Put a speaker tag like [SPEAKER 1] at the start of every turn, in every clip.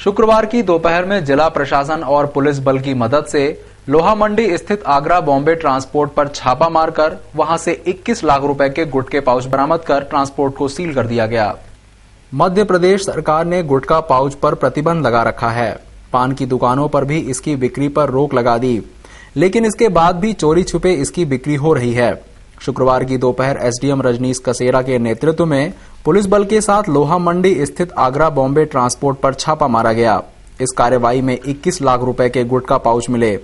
[SPEAKER 1] शुक्रवार की दोपहर में जिला प्रशासन और पुलिस बल की मदद से लोहा मंडी स्थित आगरा बॉम्बे ट्रांसपोर्ट पर छापा मारकर वहां से 21 लाख रुपए के गुटखे पाउच बरामद कर ट्रांसपोर्ट को सील कर दिया गया। मध्य प्रदेश सरकार ने गुटखा पाउच पर प्रतिबंध लगा रखा है। पान की दुकानों पर भी इसकी बिक्री पर रोक लगा दी, लेकिन इसके बाद भी चोरी छुपे इसकी बिक्री हो रही है। शुक्रवार की दोपहर एसडीएम रजनीश कसेरा के नेतृत्व में पुलिस बल के साथ लोहा मंडी स्थित आगरा बॉम्बे ट्रांसपोर्ट पर छापा मारा गया। इस कार्रवाई में 21 लाख रुपए के गुटखा पाउच मिले।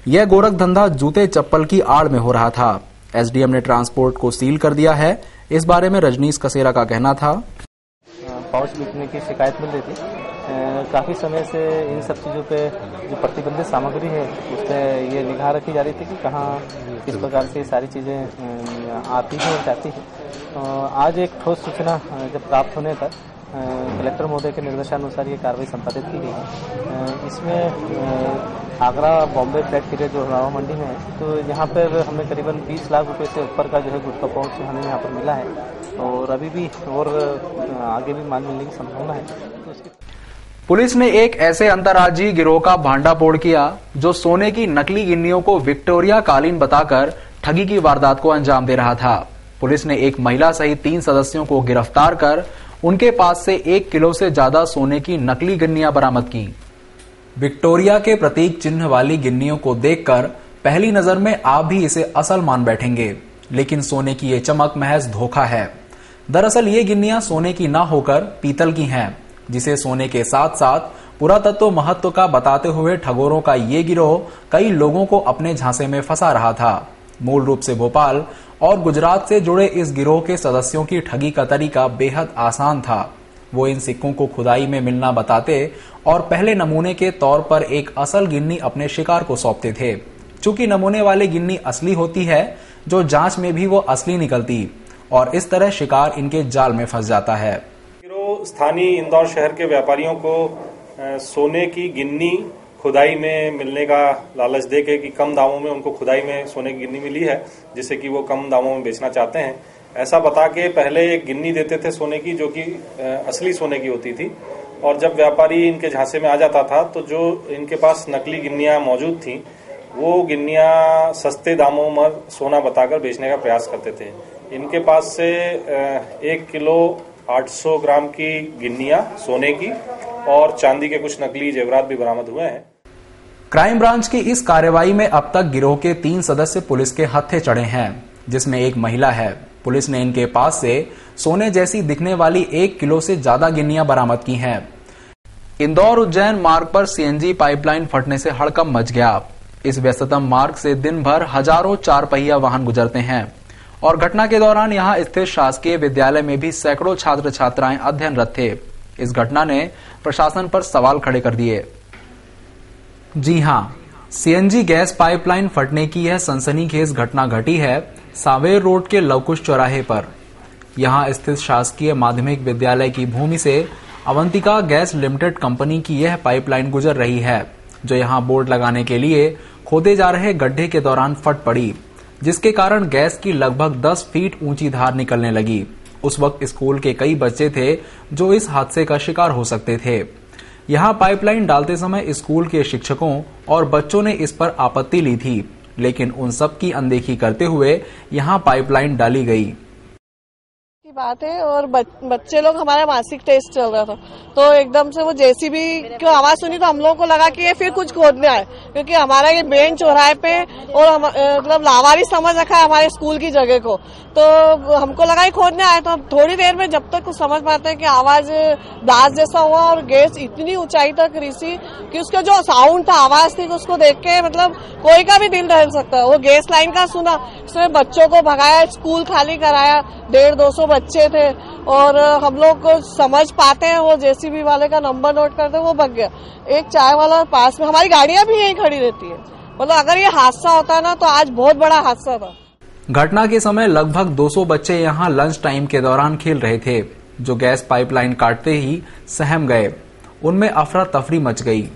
[SPEAKER 1] यह गोरख धंधा जूते चप्पल की आड़ में हो रहा था। एसडीएम ने ट्रांसपोर्ट को सील कर दिया है। इस बारे में रजनीश कसेरा का कहना था,
[SPEAKER 2] पाउच बिकने की शिकायत मिल रही थी। काफी समय से इन सब चीजों पे जो प्रतिबंधित सामग्री है उस पर ये निगाह रखी जा रही थी कि कहाँ किस प्रकार से सारी चीजें आती हैं और जाती हैं। आज एक ठोस सूचना जब प्राप्त होने पर कलेक्टर महोदय के निर्देशानुसार ये कार्रवाई संपादित की गई है। इसमें आगरा बॉम्बे फ्लैट पीरियड जो लोहा मंडी में है, तो यहाँ पर हमें करीबन 20 लाख रुपए से ऊपर का जो है गुटखा पाउच हमें यहाँ पर मिला है और अभी भी और आगे भी माल मिलने की संभावना है। तो
[SPEAKER 1] पुलिस ने एक ऐसे अंतर्राज्यीय गिरोह का भांडाफोड़ किया जो सोने की नकली गिन्नियों को विक्टोरिया कालीन बताकर ठगी की वारदात को अंजाम दे रहा था। पुलिस ने एक महिला सहित 3 सदस्यों को गिरफ्तार कर उनके पास से 1 किलो से ज्यादा सोने की नकली गिन्नियां बरामद की। विक्टोरिया के प्रतीक चिन्ह वाली गिन्नियों को देखकर पहली नजर में आप भी इसे असल मान बैठेंगे, लेकिन सोने की ये चमक महज धोखा है। दरअसल ये गिन्नियां सोने की ना होकर पीतल की हैं, जिसे सोने के साथ साथ पुरातत्व महत्व का बताते हुए ठगोरों का ये गिरोह कई लोगों को अपने झांसे में फंसा रहा था। मूल रूप से भोपाल और गुजरात से जुड़े इस गिरोह के सदस्यों की ठगी का तरीका बेहद आसान था। वो इन सिक्कों को खुदाई में मिलना बताते और पहले नमूने के तौर पर एक असल गिन्नी अपने शिकार को सौंपते थे। चूंकि नमूने वाली गिन्नी असली होती है, जो जांच में भी वो असली निकलती और इस तरह शिकार इनके जाल में फंस जाता है।
[SPEAKER 3] स्थानीय इंदौर शहर के व्यापारियों को सोने की गिन्नी खुदाई में मिलने का लालच देके कि कम दामों में उनको खुदाई में सोने की गिन्नी मिली है, जिससे कि वो कम दामों में बेचना चाहते हैं, ऐसा बता के पहले एक गिन्नी देते थे सोने की, जो कि असली सोने की होती थी। और जब व्यापारी इनके झांसे में आ जाता था तो जो इनके पास नकली गिन्नियां मौजूद थी वो गिन्नियां सस्ते दामों में सोना बताकर बेचने का प्रयास करते थे। इनके पास से 1 किलो 800 ग्राम की गिन्नियां सोने की और चांदी के कुछ नकली जेवरात भी बरामद हुए हैं।
[SPEAKER 1] क्राइम ब्रांच की इस कार्रवाई में अब तक गिरोह के 3 सदस्य पुलिस के हत्थे चढ़े हैं, जिसमें एक महिला है। पुलिस ने इनके पास से सोने जैसी दिखने वाली 1 किलो से ज्यादा गिन्नियां बरामद की हैं। इंदौर उज्जैन मार्ग पर सीएनजी पाइपलाइन फटने से हड़कंप मच गया। इस व्यस्ततम मार्ग से दिन भर हजारों 4 पहिया वाहन गुजरते हैं और घटना के दौरान यहां स्थित शासकीय विद्यालय में भी सैकड़ों छात्र छात्राएं अध्ययनरत थे। इस घटना ने प्रशासन पर सवाल खड़े कर दिए। जी हां, सीएनजी गैस पाइपलाइन फटने की यह सनसनीखेज घटना घटी है सावेर रोड के लवकुश चौराहे पर। यहां स्थित शासकीय माध्यमिक विद्यालय की भूमि से अवंतिका गैस लिमिटेड कंपनी की यह पाइपलाइन गुजर रही है, जो यहां बोर्ड लगाने के लिए खोदे जा रहे गड्ढे के दौरान फट पड़ी, जिसके कारण गैस की लगभग 10 फीट ऊंची धार निकलने लगी। उस वक्त स्कूल के कई बच्चे थे जो इस हादसे का शिकार हो सकते थे। यहां पाइपलाइन डालते समय स्कूल के शिक्षकों और बच्चों ने इस पर आपत्ति ली थी, लेकिन उन सब की अनदेखी करते हुए यहां पाइपलाइन डाली गई।
[SPEAKER 4] बात है और बच्चे लोग, हमारा मासिक टेस्ट चल रहा था तो एकदम से वो जेसीबी की आवाज सुनी तो हम लोगों को लगा कि ये फिर कुछ खोदने आए, क्योंकि हमारा ये मेन चौराहे पे और मतलब लावारी समझ रखा है हमारे स्कूल की जगह को, तो हमको लगा ही खोदने आए। तो थोड़ी देर में जब तक कुछ समझ पाते हैं कि आवाज दास जैसा हुआ और गैस इतनी ऊंचाई तक रिसी कि उसका जो साउंड था, आवाज थी, उसको देख के मतलब कोई का भी दिल दहल सकता है। वो गैस लाइन का सुना, उसमें बच्चों को भगाया, स्कूल खाली कराया, 150-200 बच्चे थे और हम लोग को समझ पाते हैं। वो जेसीबी वाले का नंबर नोट करते, वो भग गया। एक चाय वाला पास में, हमारी गाड़ियां भी यहीं खड़ी रहती है। मतलब अगर ये हादसा होता ना तो आज बहुत बड़ा हादसा था।
[SPEAKER 1] घटना के समय लगभग 200 बच्चे यहां लंच टाइम के दौरान खेल रहे थे, जो गैस पाइपलाइन काटते ही सहम गए। उनमें अफरा तफरी मच गई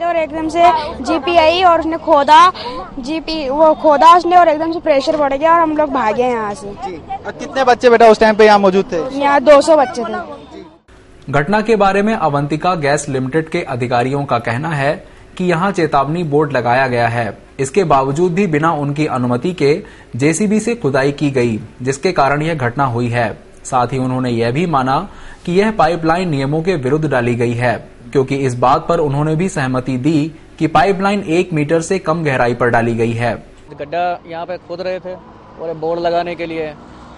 [SPEAKER 5] और एकदम से जीपी आई और उसने खोदा, वो खोदा उसने और एकदम से प्रेशर बढ़ गया और हम लोग भागे यहाँ से।
[SPEAKER 6] कितने बच्चे बेटा उस टाइम पे यहाँ मौजूद थे?
[SPEAKER 5] यहाँ 200 बच्चे थे।
[SPEAKER 1] घटना के बारे में अवंतिका गैस लिमिटेड के अधिकारियों का कहना है कि यहां चेतावनी बोर्ड लगाया गया है। इसके बावजूद भी बिना उनकी अनुमति के जेसीबी से खुदाई की गई, जिसके कारण यह घटना हुई है। साथ ही उन्होंने यह भी माना कि यह पाइपलाइन नियमों के विरुद्ध डाली गई है, क्योंकि इस बात पर उन्होंने भी सहमति दी कि पाइपलाइन 1 मीटर से कम गहराई पर डाली गई है।
[SPEAKER 6] गड्ढा यहाँ पे खोद रहे थे और बोर्ड लगाने के लिए,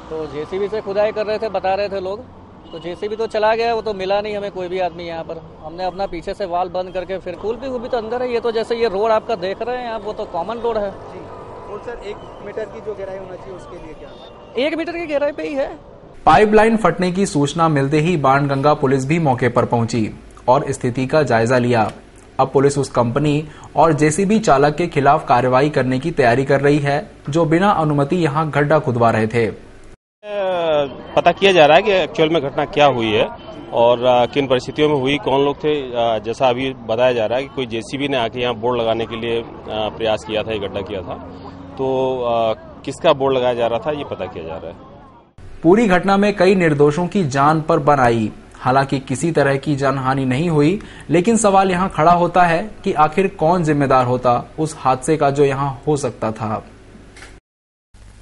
[SPEAKER 6] तो जेसीबी से खुदाई कर रहे थे, बता रहे थे लोग। तो जेसीबी तो चला गया, वो तो मिला नहीं हमें कोई भी आदमी यहाँ पर। हमने अपना पीछे से वाल बंद करके फिर कूल भी तो अंदर है। ये तो जैसे ये रोड आपका देख रहे हैं आप, वो तो कॉमन रोड है।
[SPEAKER 7] और सर 1 मीटर की जो गहराई होना चाहिए उसके लिए क्या
[SPEAKER 6] 1 मीटर की गहराई पे ही है।
[SPEAKER 1] पाइपलाइन फटने की सूचना मिलते ही बाणगंगा पुलिस भी मौके पर पहुंची और स्थिति का जायजा लिया। अब पुलिस उस कंपनी और जेसीबी चालक के खिलाफ कार्रवाई करने की तैयारी कर रही है, जो बिना अनुमति यहां गड्ढा खुदवा रहे थे।
[SPEAKER 8] पता किया जा रहा है कि एक्चुअल में घटना क्या हुई है और किन परिस्थितियों में हुई, कौन लोग थे। जैसा अभी बताया जा रहा है कि कोई जेसीबी ने आके यहाँ बोर्ड लगाने के लिए प्रयास किया था, ये गड्ढा किया था। तो किसका बोर्ड लगाया जा रहा था, ये पता किया जा रहा है।
[SPEAKER 1] पूरी घटना में कई निर्दोषों की जान पर बन आई। हालांकि किसी तरह की जानहानि नहीं हुई, लेकिन सवाल यहाँ खड़ा होता है कि आखिर कौन जिम्मेदार होता उस हादसे का जो यहाँ हो सकता था।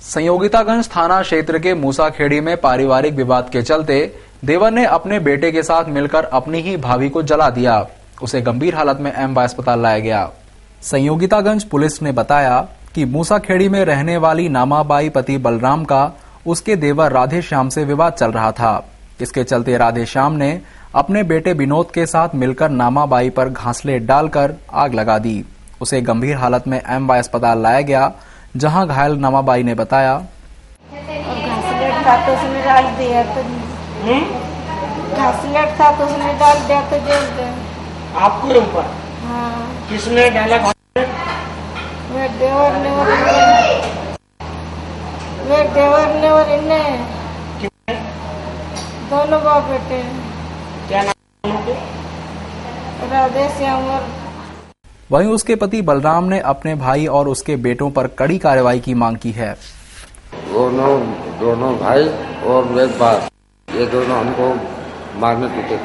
[SPEAKER 1] संयोगितागंज थाना क्षेत्र के मूसाखेड़ी में पारिवारिक विवाद के चलते देवर ने अपने बेटे के साथ मिलकर अपनी ही भाभी को जला दिया। उसे गंभीर हालत में एमवाय अस्पताल लाया गया। संयोगितागंज पुलिस ने बताया कि मूसाखेड़ी में रहने वाली नामाबाई पति बलराम का उसके देवर राधेश्याम से विवाद चल रहा था। इसके चलते राधेश्याम ने अपने बेटे विनोद के साथ मिलकर नामाबाई पर घासलेट डालकर आग लगा दी। उसे गंभीर हालत में एमवाय अस्पताल लाया गया, जहां घायल नामाबाई ने बताया,
[SPEAKER 5] घासलेट था तो उसने डाल दिया, तो घासलेट था तो उसने डाल दिया तो जल गया।
[SPEAKER 7] आपके ऊपर?
[SPEAKER 5] हाँ।
[SPEAKER 7] किसने डाला घासलेट?
[SPEAKER 5] मेरे देवर ने और इन्हें दोनों बाप बेटे।
[SPEAKER 7] क्या नाम है?
[SPEAKER 5] राधेश्याम।
[SPEAKER 1] वहीं उसके पति बलराम ने अपने भाई और उसके बेटों पर कड़ी कार्रवाई की मांग की है।
[SPEAKER 9] दोनों भाई और एक बाप, ये दोनों हमको मारने पीटे।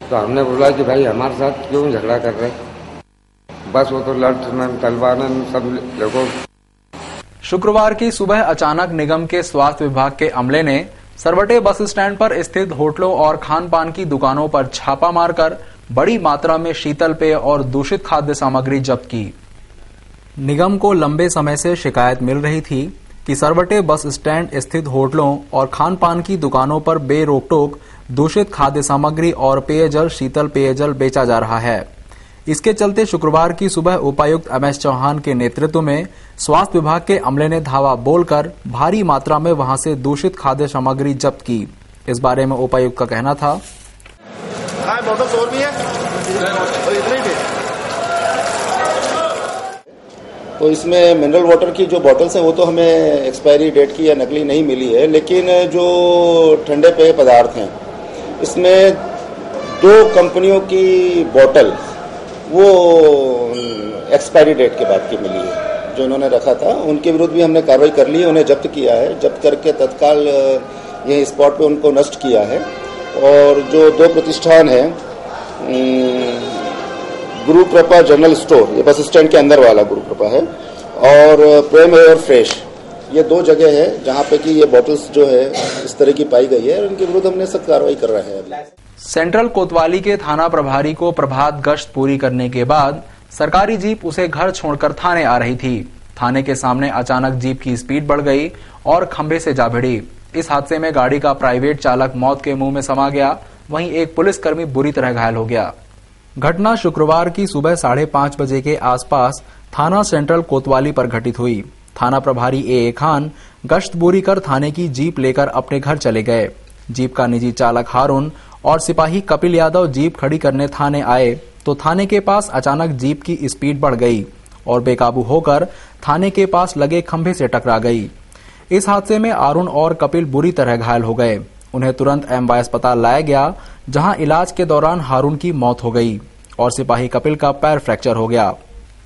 [SPEAKER 9] तो हमने बोला कि भाई हमारे साथ क्यों झगड़ा कर रहे, बस वो तो लठ तलवार सब लोगों।
[SPEAKER 1] शुक्रवार की सुबह अचानक निगम के स्वास्थ्य विभाग के अमले ने सरवटे बस स्टैंड पर स्थित होटलों और खान पान की दुकानों पर छापा मारकर बड़ी मात्रा में शीतल पेय और दूषित खाद्य सामग्री जब्त की। निगम को लंबे समय से शिकायत मिल रही थी कि सरवटे बस स्टैंड स्थित होटलों और खान पान की दुकानों पर बेरोक-टोक दूषित खाद्य सामग्री और पेयजल, शीतल पेयजल बेचा जा रहा है। इसके चलते शुक्रवार की सुबह उपायुक्त एमएस चौहान के नेतृत्व में स्वास्थ्य विभाग के अमले ने धावा बोलकर भारी मात्रा में वहां से दूषित खाद्य सामग्री जब्त की। इस बारे में उपायुक्त का कहना था,
[SPEAKER 7] बॉटल्स और भी है और इतने ही।
[SPEAKER 10] तो इसमें मिनरल वाटर की जो बॉटल्स हैं वो तो हमें एक्सपायरी डेट की या नकली नहीं मिली है, लेकिन जो ठंडे पेय पदार्थ हैं इसमें 2 कंपनियों की बॉटल वो एक्सपायरी डेट के बाद की मिली है। जो इन्होंने रखा था उनके विरुद्ध भी हमने कार्रवाई कर ली है, उन्हें जब्त किया है। जब्त करके तत्काल यह स्पॉट पे उनको नष्ट किया है। और जो 2 प्रतिष्ठान हैं, गुरु कृपा जनरल स्टोर, ये बस स्टैंड के अंदर वाला गुरु कृपा है, और प्रेम एयर फ्रेश, ये 2 जगह है जहां पे कि ये बॉटल्स जो है इस तरह की पाई गई है और उनके विरुद्ध हमने सख्त कार्रवाई कर रहे हैं।
[SPEAKER 1] सेंट्रल कोतवाली के थाना प्रभारी को प्रभात गश्त पूरी करने के बाद सरकारी जीप उसे घर छोड़कर थाने आ रही थी। थाने के सामने अचानक जीप की स्पीड बढ़ गई और खंभे से जा भिड़ी। इस हादसे में गाड़ी का प्राइवेट चालक मौत के मुंह में समा गया, वहीं एक पुलिसकर्मी बुरी तरह घायल हो गया। घटना शुक्रवार की सुबह 5:30 बजे के आसपास थाना सेंट्रल कोतवाली पर घटित हुई। थाना प्रभारी ए खान गश्त पूरी कर थाने की जीप लेकर अपने घर चले गए। जीप का निजी चालक हारून और सिपाही कपिल यादव जीप खड़ी करने थाने आए तो थाने के पास अचानक जीप की स्पीड बढ़ गई और बेकाबू होकर थाने के पास लगे खंभे से टकरा गई। इस हादसे में अरुण और कपिल बुरी तरह घायल हो गए। उन्हें तुरंत एमवाय अस्पताल लाया गया, जहां इलाज के दौरान हारून की मौत हो गई और सिपाही कपिल का पैर फ्रैक्चर हो गया।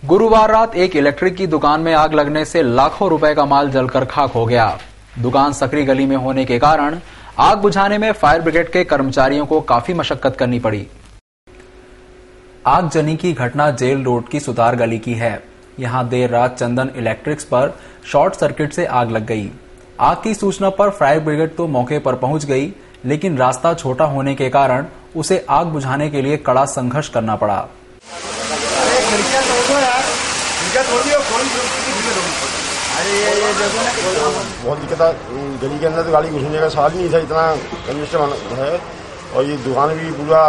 [SPEAKER 1] गुरुवार रात एक इलेक्ट्रिक की दुकान में आग लगने से लाखों रुपए का माल जलकर खाक हो गया। दुकान सकरी गली में होने के कारण आग बुझाने में फायर ब्रिगेड के कर्मचारियों को काफी मशक्कत करनी पड़ी। आगजनी की घटना जेल रोड की सुतार गली की है। यहां देर रात चंदन इलेक्ट्रिक्स पर शॉर्ट सर्किट से आग लग गई। आग की सूचना पर फायर ब्रिगेड तो मौके पर पहुंच गई, लेकिन रास्ता छोटा होने के कारण उसे आग बुझाने के लिए कड़ा संघर्ष करना पड़ा।
[SPEAKER 7] बहुत दिक्कत है, गली के अंदर तो गाड़ी घुसने का सवाल नहीं था, इतना कंजेस्टेड है और ये दुकान भी पूरा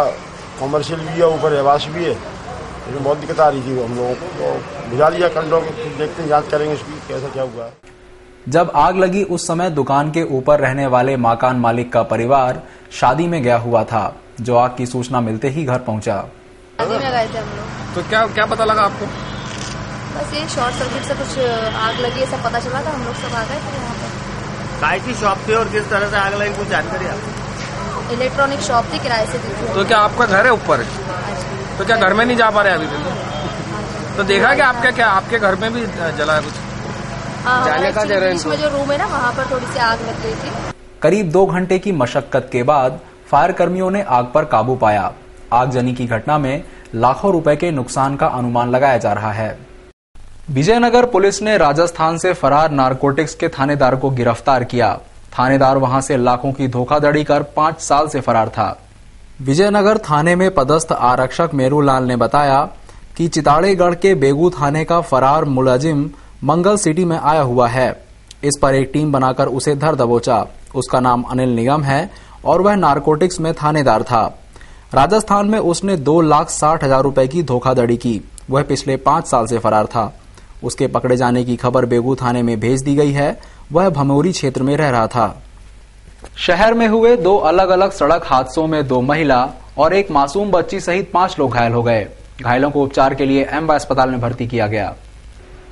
[SPEAKER 7] कॉमर्शियल भी है, ऊपर रहवास भी है, लेकिन बहुत दिक्कत आ रही थी हम लोगों को, तो बुझा लिया कंट्रोल, देखते हैं जांच करेंगे इसकी कैसा क्या हुआ।
[SPEAKER 1] जब आग लगी उस समय दुकान के ऊपर रहने वाले मकान मालिक का परिवार शादी में गया हुआ था, जो आग की सूचना मिलते ही घर पहुंचा।
[SPEAKER 11] शादी में गए थे हम लोग।
[SPEAKER 12] तो क्या पता लगा आपको?
[SPEAKER 11] बस ये शॉर्ट सर्किट से कुछ आग लगी, सब पता चला था, हम लोग सब आ गए थे यहाँ पर।
[SPEAKER 12] काय की शॉप थी और किस तरह से आग लगी, कुछ जानकारी आपको?
[SPEAKER 11] इलेक्ट्रॉनिक शॉप थी, किराए से दी थी।
[SPEAKER 12] तो क्या आपका घर है ऊपर? तो क्या घर में नहीं जा पा रहे अभी तक? तो देखा कि आपके घर में भी जला है कुछ?
[SPEAKER 11] जाने का बीच में जो रूम है ना, वहाँ पर थोड़ी सी आग लग गई थी।
[SPEAKER 1] करीब 2 घंटे की मशक्कत के बाद फायर कर्मियों ने आग पर काबू पाया। आगजनी की घटना में लाखों रुपए के नुकसान का अनुमान लगाया जा रहा है। विजयनगर पुलिस ने राजस्थान से फरार नारकोटिक्स के थानेदार को गिरफ्तार किया। थानेदार वहां से लाखों की धोखाधड़ी कर 5 साल से फरार था। विजयनगर थाने में पदस्थ आरक्षक मेरूलाल ने बताया कि चिताड़ेगढ़ के बेगू थाने का फरार मुलजिम मंगल सिटी में आया हुआ है। इस पर एक टीम बनाकर उसे धर दबोचा। उसका नाम अनिल निगम है और वह नारकोटिक्स में थानेदार था। राजस्थान में उसने 2,60,000 रुपए की धोखाधड़ी की। वह पिछले 5 साल से फरार था। उसके पकड़े जाने की खबर बेगू थाने में भेज दी गई है। वह भमोरी क्षेत्र में रह रहा था। शहर में हुए 2 अलग अलग सड़क हादसों में 2 महिला और एक मासूम बच्ची सहित 5 लोग घायल हो गए। घायलों को उपचार के लिए एमवाय अस्पताल में भर्ती किया गया।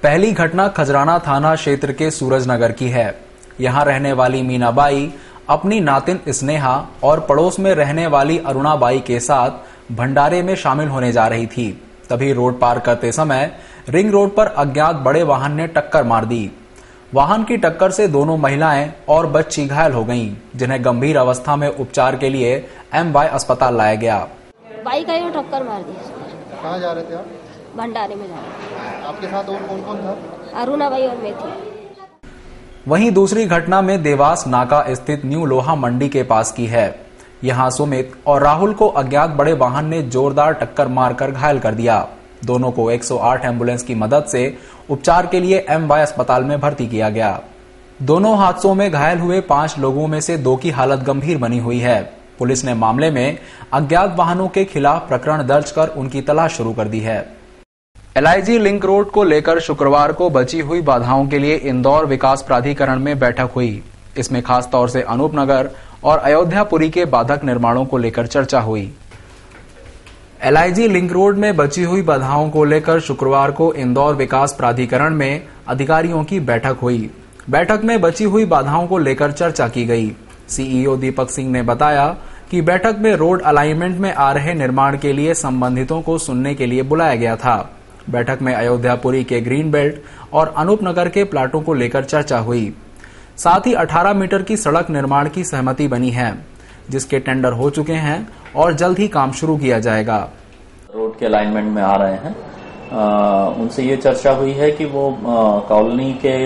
[SPEAKER 1] पहली घटना खजराना थाना क्षेत्र के सूरजनगर की है। यहां रहने वाली मीनाबाई अपनी नातिन स्नेहा और पड़ोस में रहने वाली अरुणाबाई के साथ भंडारे में शामिल होने जा रही थी। तभी रोड पार करते समय रिंग रोड पर अज्ञात बड़े वाहन ने टक्कर मार दी। वाहन की टक्कर से दोनों महिलाएं और बच्ची घायल हो गईं, जिन्हें गंभीर अवस्था में उपचार के लिए एमवाय अस्पताल लाया गया।
[SPEAKER 11] बाइक आई और टक्कर मार दी।
[SPEAKER 7] कहाँ जा रहे थे आप?
[SPEAKER 11] भंडारे में जा रहे थे।
[SPEAKER 7] आपके साथ और कौन कौन था?
[SPEAKER 11] अरुणाबाई और मैं थी।
[SPEAKER 1] वहीं दूसरी घटना में देवास नाका स्थित न्यू लोहा मंडी के पास की है। यहां सुमित और राहुल को अज्ञात बड़े वाहन ने जोरदार टक्कर मारकर घायल कर दिया। दोनों को 108 एम्बुलेंस की मदद से उपचार के लिए एमवाय अस्पताल में भर्ती किया गया। दोनों हादसों में घायल हुए 5 लोगों में से 2 की हालत गंभीर बनी हुई है। पुलिस ने मामले में अज्ञात वाहनों के खिलाफ प्रकरण दर्ज कर उनकी तलाश शुरू कर दी है। LIG लिंक रोड को लेकर शुक्रवार को बची हुई बाधाओं के लिए इंदौर विकास प्राधिकरण में बैठक हुई। इसमें खास तौर से अनूपनगर और अयोध्यापुरी के बाधक निर्माणों को लेकर चर्चा हुई। LIG लिंक रोड में बची हुई बाधाओं को लेकर शुक्रवार को इंदौर विकास प्राधिकरण में अधिकारियों की बैठक हुई। बैठक में बची हुई बाधाओं को लेकर चर्चा की गई। CEO दीपक सिंह ने बताया कि बैठक में रोड अलाइनमेंट में आ रहे निर्माण के लिए संबंधितों को सुनने के लिए बुलाया गया था। बैठक में अयोध्यापुरी के ग्रीन बेल्ट और अनूपनगर के प्लाटों को लेकर चर्चा हुई। साथ ही 18 मीटर की सड़क निर्माण की सहमति बनी है, जिसके टेंडर हो चुके हैं और जल्द ही काम शुरू किया जाएगा।
[SPEAKER 13] रोड के अलाइनमेंट में आ रहे हैं, उनसे ये चर्चा हुई है कि वो कॉलोनी के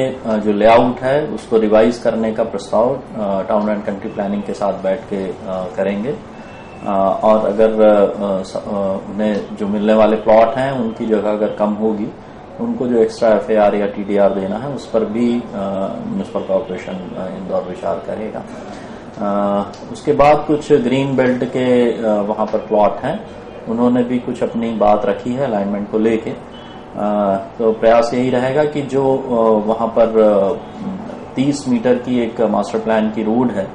[SPEAKER 13] जो लेआउट है उसको रिवाइज करने का प्रस्ताव टाउन एंड कंट्री प्लानिंग के साथ बैठ के करेंगे और अगर उन्हें जो मिलने वाले प्लॉट हैं उनकी जगह अगर कम होगी, उनको जो एक्स्ट्रा FAR या TDR देना है उस पर भी म्युनिसिपल कॉर्पोरेशन इंदौर विचार करेगा। उसके बाद कुछ ग्रीन बेल्ट के वहां पर प्लॉट हैं, उन्होंने भी कुछ अपनी बात रखी है अलाइनमेंट को लेके। तो प्रयास यही रहेगा कि जो वहां पर 30 मीटर की एक मास्टर प्लान की रोड है,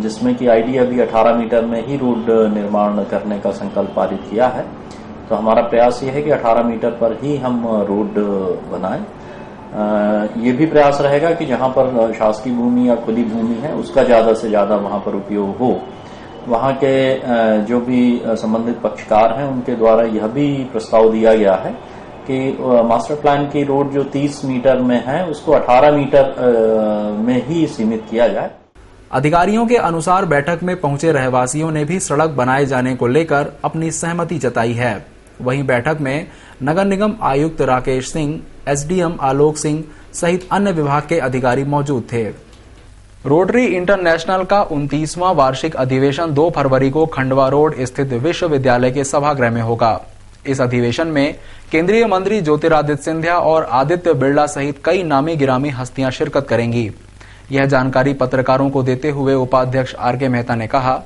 [SPEAKER 13] जिसमें कि आईडी अभी 18 मीटर में ही रोड निर्माण करने का संकल्प पारित किया है, तो हमारा प्रयास ये है कि 18 मीटर पर ही हम रोड बनाएं। ये भी प्रयास रहेगा कि जहां पर शासकीय भूमि या खुली भूमि है उसका ज्यादा से ज्यादा वहां पर उपयोग हो। वहां के जो भी संबंधित पक्षकार हैं उनके द्वारा यह भी प्रस्ताव दिया गया है कि मास्टर प्लान की रोड जो 30 मीटर में है उसको 18 मीटर में ही सीमित किया जाए।
[SPEAKER 1] अधिकारियों के अनुसार बैठक में पहुंचे रहवासियों ने भी सड़क बनाए जाने को लेकर अपनी सहमति जताई है। वहीं बैठक में नगर निगम आयुक्त राकेश सिंह, एसडीएम आलोक सिंह सहित अन्य विभाग के अधिकारी मौजूद थे। रोटरी इंटरनेशनल का 29वां वार्षिक अधिवेशन 2 फरवरी को खंडवा रोड स्थित विश्वविद्यालय के सभागृह में होगा। इस अधिवेशन में केंद्रीय मंत्री ज्योतिरादित्य सिंधिया और आदित्य बिरला सहित कई नामी गिरामी हस्तियां शिरकत करेंगी। यह जानकारी पत्रकारों को देते हुए उपाध्यक्ष आर.के. मेहता ने कहा,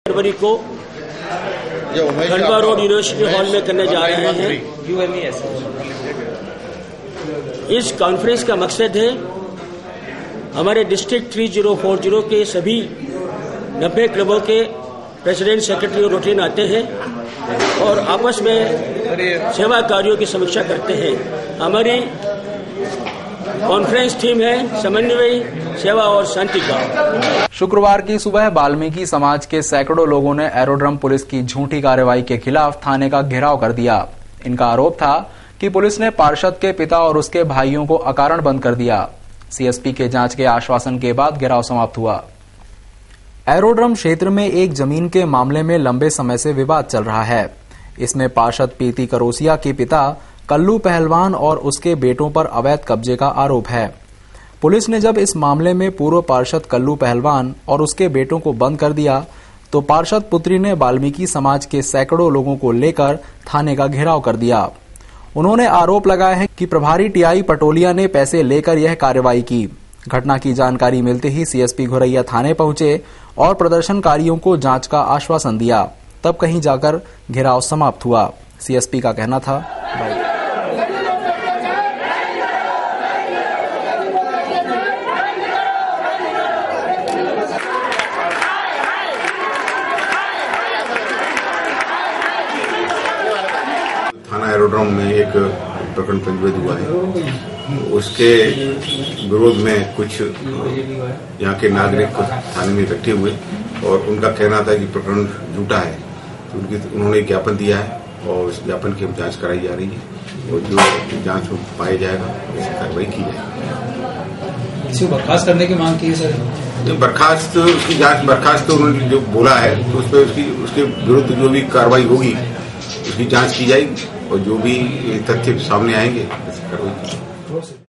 [SPEAKER 14] फरवरी को खंडवा रोड यूनिवर्सिटी हॉल में करने जा रहे हैं। इस कॉन्फ्रेंस का मकसद है हमारे डिस्ट्रिक्ट 3040 के सभी 90 क्लबों के प्रेसिडेंट, सेक्रेटरी और रोटरियन आते हैं और आपस में सेवा कार्यों की समीक्षा करते हैं। हमारी कॉन्फ्रेंस थीम है समन्वय, सेवा और शांति का।
[SPEAKER 1] शुक्रवार की सुबह वाल्मीकि समाज के सैकड़ों लोगों ने एरोड्रम पुलिस की झूठी कार्रवाई के खिलाफ थाने का घेराव कर दिया। इनका आरोप था कि पुलिस ने पार्षद के पिता और उसके भाइयों को अकारण बंद कर दिया। सीएसपी के जांच के आश्वासन के बाद घेराव समाप्त हुआ। एरोड्रम क्षेत्र में एक जमीन के मामले में लंबे समय से विवाद चल रहा है। इसमें पार्षद पीती करोसिया के पिता कल्लू पहलवान और उसके बेटों पर अवैध कब्जे का आरोप है। पुलिस ने जब इस मामले में पूर्व पार्षद कल्लू पहलवान और उसके बेटों को बंद कर दिया तो पार्षद पुत्री ने वाल्मीकि समाज के सैकड़ों लोगों को लेकर थाने का घेराव कर दिया। उन्होंने आरोप लगाया है कि प्रभारी टीआई पटोलिया ने पैसे लेकर यह कार्रवाई की। घटना की जानकारी मिलते ही सीएसपी घोरैया थाने पहुंचे और प्रदर्शनकारियों को जांच का आश्वासन दिया। तब कहीं जाकर घेराव समाप्त हुआ। सीएसपी का कहना था,
[SPEAKER 15] थाना एरोड्रम में एक प्रकरण पंजीबद्ध हुआ है। उसके विरोध में कुछ यहाँ के नागरिक थाने में इकट्ठे हुए और उनका कहना था कि प्रकरण झूठा है। तो उन्होंने ज्ञापन दिया है और उस ज्ञापन की जांच कराई जा रही है और जो जांच में पाया जाएगा उसकी कार्रवाई की जाएगी।
[SPEAKER 16] इसको बर्खास्त करने की मांग की है सर?
[SPEAKER 15] बर्खास्त उसकी जांच बर्खास्त उन्होंने जो बोला है तो उस पर उसके विरुद्ध जो भी कार्रवाई होगी उसकी जांच की जाएगी और जो भी तथ्य सामने आएंगे उसकी कार्रवाई की जाएगी।